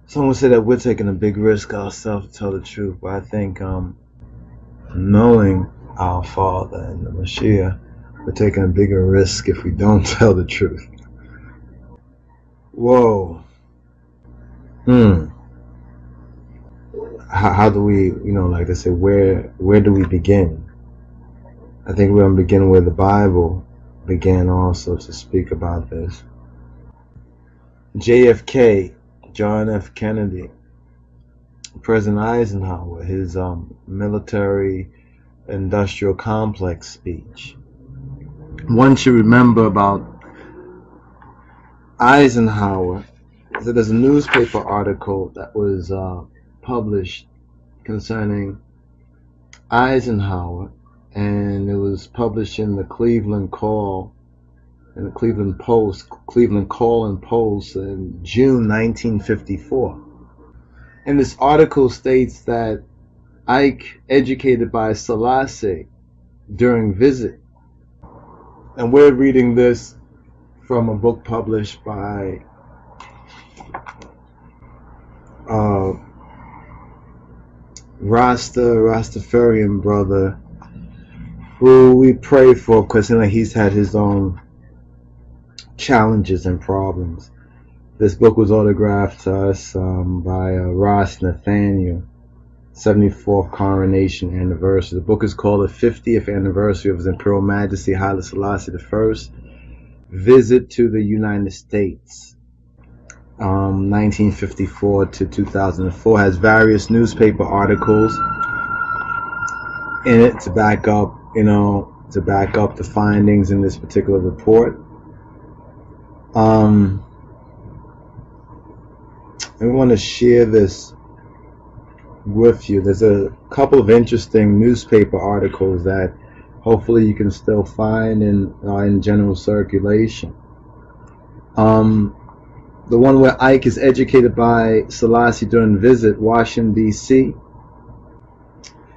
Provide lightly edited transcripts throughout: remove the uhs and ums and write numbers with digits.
Someone said that we're taking a big risk ourselves to tell the truth, but I think knowing our Father and the Mashiach, we're taking a bigger risk if we don't tell the truth. Whoa. How do we, like they say, where do we begin? I think we're going to begin where the Bible began also to speak about this. JFK, John F. Kennedy, President Eisenhower, his military industrial complex speech. One should remember about Eisenhower. So there's a newspaper article that was published concerning Eisenhower, and it was published in the Cleveland Call, in the Cleveland Post, Cleveland Call and Post in June 1954. And this article states that Ike, educated by Selassie during visit, and we're reading this from a book published by Rastafarian brother, who we pray for because he's had his own challenges and problems. This book was autographed to us by Ross Nathaniel, 74th coronation anniversary. The book is called The 50th Anniversary of His Imperial Majesty Haile Selassie I Visit to the United States, 1954 to 2004. Has various newspaper articles in it to back up, the findings in this particular report. And we want to share this with you. There's a couple of interesting newspaper articles that hopefully you can still find in general circulation. The one where Ike is educated by Selassie during visit, Washington, D.C.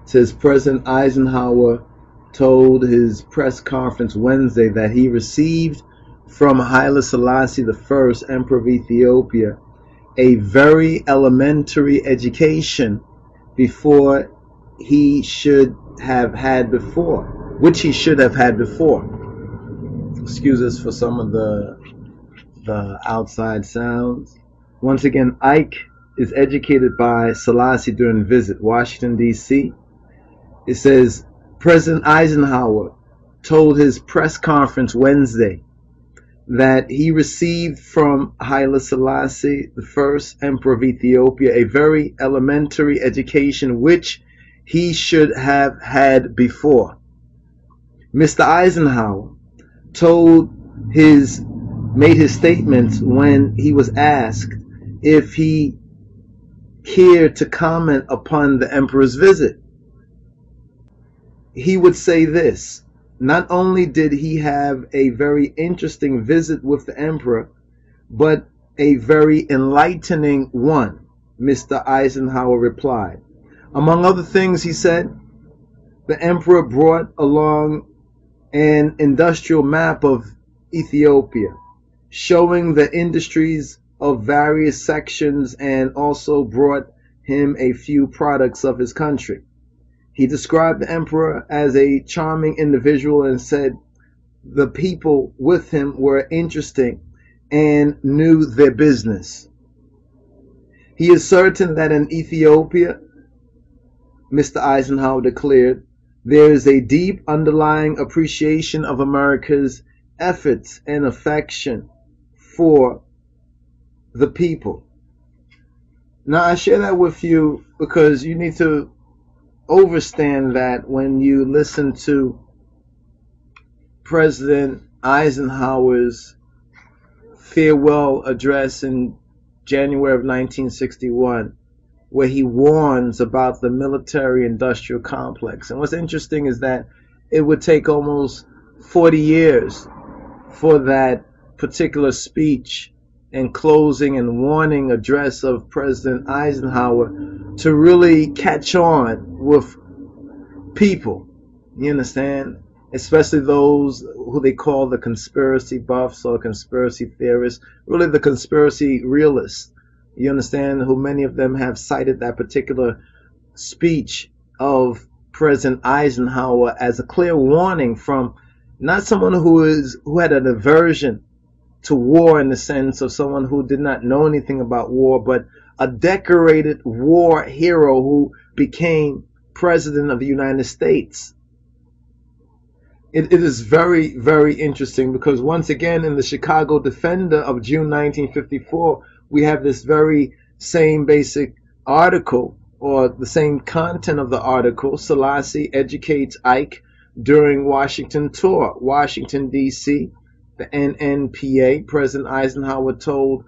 says President Eisenhower told his press conference Wednesday that he received from Haile Selassie I, Emperor of Ethiopia, a very elementary education before he should have had before, which he should have had before. Excuse us for some of the outside sounds. Once again, Ike is educated by Selassie during visit, Washington, D.C. It says President Eisenhower told his press conference Wednesday that he received from Haile Selassie I, Emperor of Ethiopia, a very elementary education which he should have had before. Mr. Eisenhower made his statements when he was asked if he cared to comment upon the emperor's visit. He would say this: not only did he have a very interesting visit with the emperor, but a very enlightening one, Mr. Eisenhower replied. Among other things, he said, the emperor brought along an industrial map of Ethiopia, showing the industries of various sections, and also brought him a few products of his country. He described the emperor as a charming individual and said the people with him were interesting and knew their business. He is certain that in Ethiopia, Mr. Eisenhower declared, there is a deep underlying appreciation of America's efforts and affection for the people. Now, I share that with you because you need to understand that when you listen to President Eisenhower's farewell address in January of 1961, where he warns about the military-industrial complex. And what's interesting is that it would take almost 40 years for that particular speech and closing and warning address of President Eisenhower to really catch on with people. You understand? especially those who they call the conspiracy buffs or conspiracy theorists, really the conspiracy realists. You understand, who many of them have cited that particular speech of President Eisenhower as a clear warning from not someone who had an aversion to war in the sense of someone who did not know anything about war, but a decorated war hero who became president of the United States. It is very, very interesting because once again in the Chicago Defender of June 1954, we have this very same basic article, or the same content of the article. Selassie educates Ike during Washington tour, Washington, D.C. The NNPA, President Eisenhower told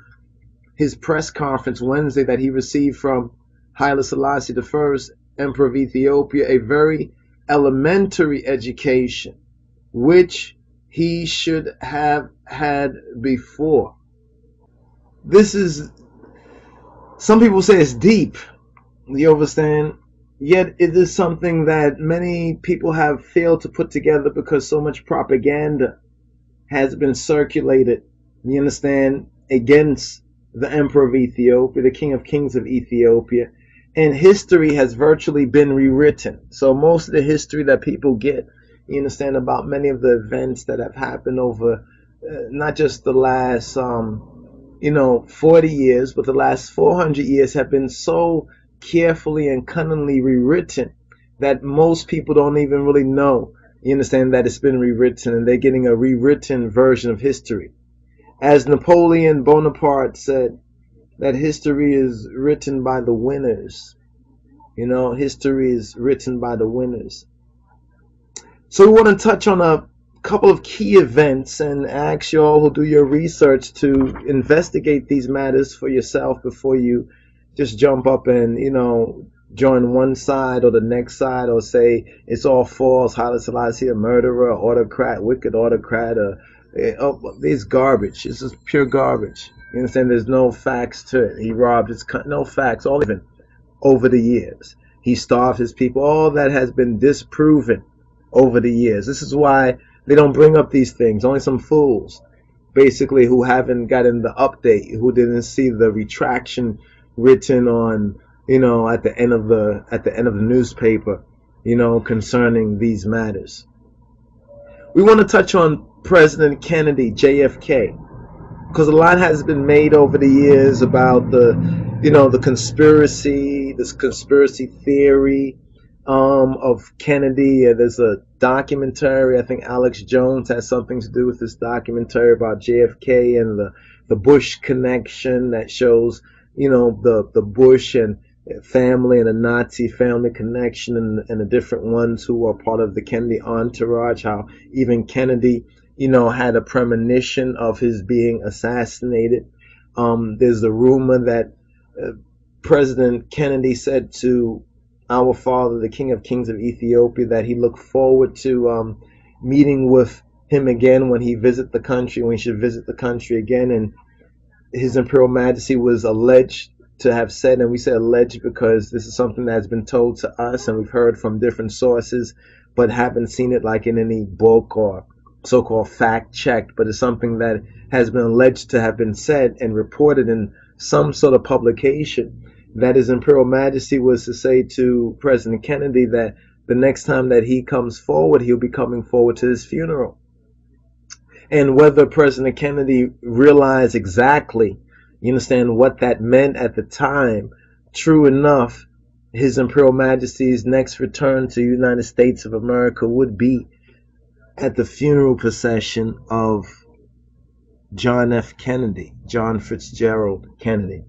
his press conference Wednesday that he received from Haile Selassie I, Emperor of Ethiopia, a very elementary education, which he should have had before. This is, some people say it's deep, you understand? Yet it is something that many people have failed to put together because so much propaganda has been circulated, you understand, against the Emperor of Ethiopia, the King of Kings of Ethiopia, and history has virtually been rewritten. So most of the history that people get, you understand, about many of the events that have happened over not just the last 40 years, but the last 400 years have been so carefully and cunningly rewritten that most people don't even really know, you understand, that it's been rewritten, and they're getting a rewritten version of history. As Napoleon Bonaparte said, that history is written by the winners. History is written by the winners. So we want to touch on a couple of key events and ask you all who do your research to investigate these matters for yourself before you just jump up and, join one side or the next side, or say it's all false, Haile Selassie a murderer, autocrat, wicked autocrat, this garbage. This is pure garbage. You understand? There's no facts to it. He robbed his country. No facts. All even over the years. He starved his people. All that has been disproven over the years. This is why they don't bring up these things. Only some fools, basically, who haven't gotten the update, who didn't see the retraction written on, at the end of the newspaper, concerning these matters. We want to touch on President Kennedy, JFK, because a lot has been made over the years about the conspiracy, this conspiracy theory of Kennedy. There's a documentary, I think Alex Jones has something to do with this documentary about JFK and the Bush connection that shows, the Bush and family and the Nazi family connection, and the different ones who are part of the Kennedy entourage, how even Kennedy, had a premonition of his being assassinated. There's a rumor that President Kennedy said to our father, the King of Kings of Ethiopia, that he looked forward to meeting with him again when he visit the country, when he should visit the country again. And His Imperial Majesty was alleged to have said, and we say alleged because this is something that's been told to us and we've heard from different sources, but haven't seen it like in any book or so-called fact-checked, but it's something that has been alleged to have been said and reported in some sort of publication, that His Imperial Majesty was to say to President Kennedy that the next time that he comes forward, he'll be coming forward to his funeral. And whether President Kennedy realized exactly, you understand, what that meant at the time, true enough, His Imperial Majesty's next return to the United States of America would be at the funeral procession of John F. Kennedy, John Fitzgerald Kennedy.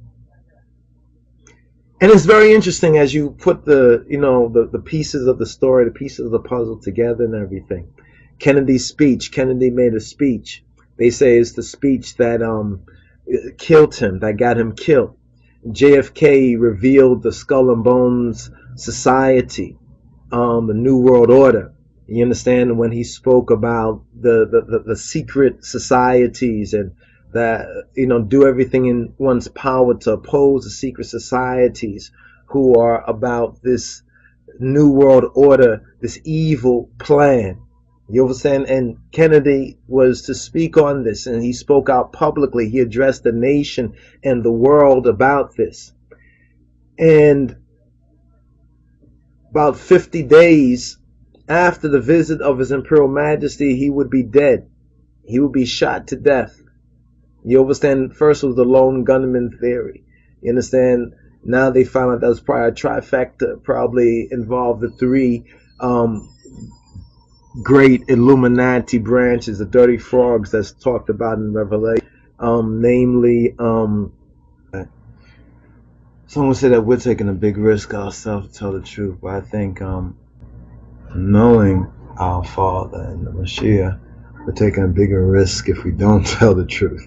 And it's very interesting as you put the pieces of the story, the pieces of the puzzle together and everything. Kennedy's speech, Kennedy made a speech. They say it's the speech that killed him, that got him killed. JFK revealed the Skull and Bones Society, the New World Order. You understand, when he spoke about the secret societies, and that, do everything in one's power to oppose the secret societies who are about this New World Order, this evil plan. You understand? And Kennedy was to speak on this, and he spoke out publicly. He addressed the nation and the world about this. And about 50 days after the visit of His Imperial Majesty, he would be dead. He would be shot to death. You understand? First was the lone gunman theory. You understand? Now they found out that was probably a trifecta, probably involved the three great Illuminati branches, the dirty frogs that's talked about in Revelation. Namely, someone said that we're taking a big risk ourselves to tell the truth, but I think knowing our Father and the Mashiach, we're taking a bigger risk if we don't tell the truth.